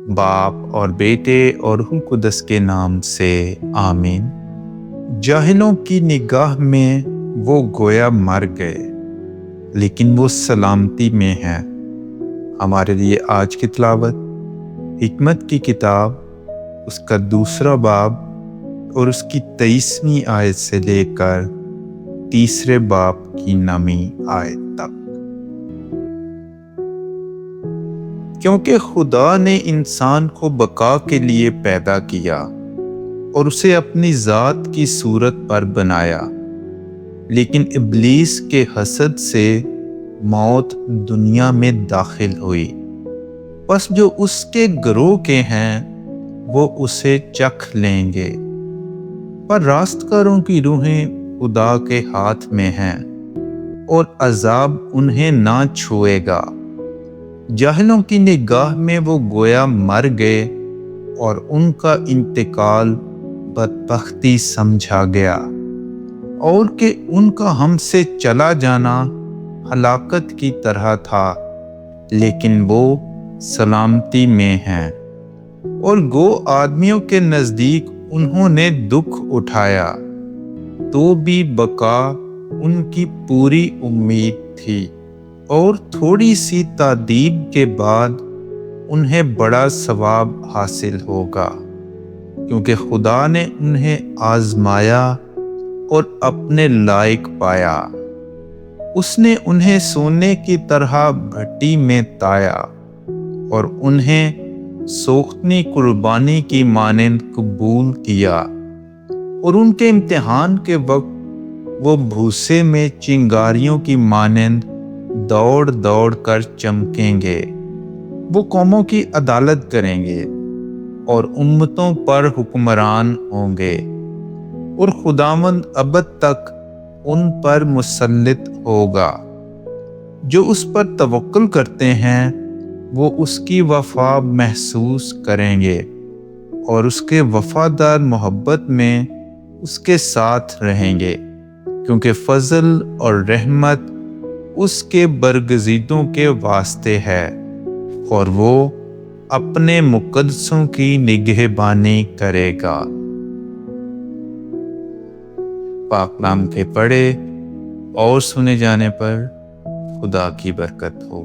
باپ اور بیٹے اور روح القدس کے نام سے آمین۔ جاہلوں کی نگاہ میں وہ گویا مر گئے، لیکن وہ سلامتی میں ہیں۔ ہمارے لیے آج کی تلاوت حکمت کی کتاب، اس کا 2 باب اور اس کی 23ویں آیت سے لے کر 3 باب کی 9ویں آیت تک۔ کیونکہ خدا نے انسان کو بقا کے لیے پیدا کیا اور اسے اپنی ذات کی صورت پر بنایا، لیکن ابلیس کے حسد سے موت دنیا میں داخل ہوئی۔ پس جو اس کے گروہ کے ہیں وہ اسے چکھ لیں گے، پر راستگاروں کی روحیں خدا کے ہاتھ میں ہیں اور عذاب انہیں نہ چھوئے گا۔ جاہلوں کی نگاہ میں وہ گویا مر گئے اور ان کا انتقال بدبختی سمجھا گیا، اور کہ ان کا ہم سے چلا جانا ہلاکت کی طرح تھا، لیکن وہ سلامتی میں ہیں۔ اور گو آدمیوں کے نزدیک انہوں نے دکھ اٹھایا، تو بھی بقا ان کی پوری امید تھی، اور تھوڑی سی تادیب کے بعد انہیں بڑا ثواب حاصل ہوگا، کیونکہ خدا نے انہیں آزمایا اور اپنے لائق پایا۔ اس نے انہیں سونے کی طرح بھٹی میں تایا اور انہیں سوختنی قربانی کی مانند قبول کیا، اور ان کے امتحان کے وقت وہ بھوسے میں چنگاریوں کی مانند دوڑ دوڑ کر چمکیں گے۔ وہ قوموں کی عدالت کریں گے اور امتوں پر حکمران ہوں گے، اور خداوند ابد تک ان پر مسلط ہوگا۔ جو اس پر توکل کرتے ہیں وہ اس کی وفا محسوس کریں گے، اور اس کے وفادار محبت میں اس کے ساتھ رہیں گے، کیونکہ فضل اور رحمت اس کے برگزیدوں کے واسطے ہے، اور وہ اپنے مقدسوں کی نگہبانی کرے گا۔ پاک کلام کے پڑھے اور سنے جانے پر خدا کی برکت ہو۔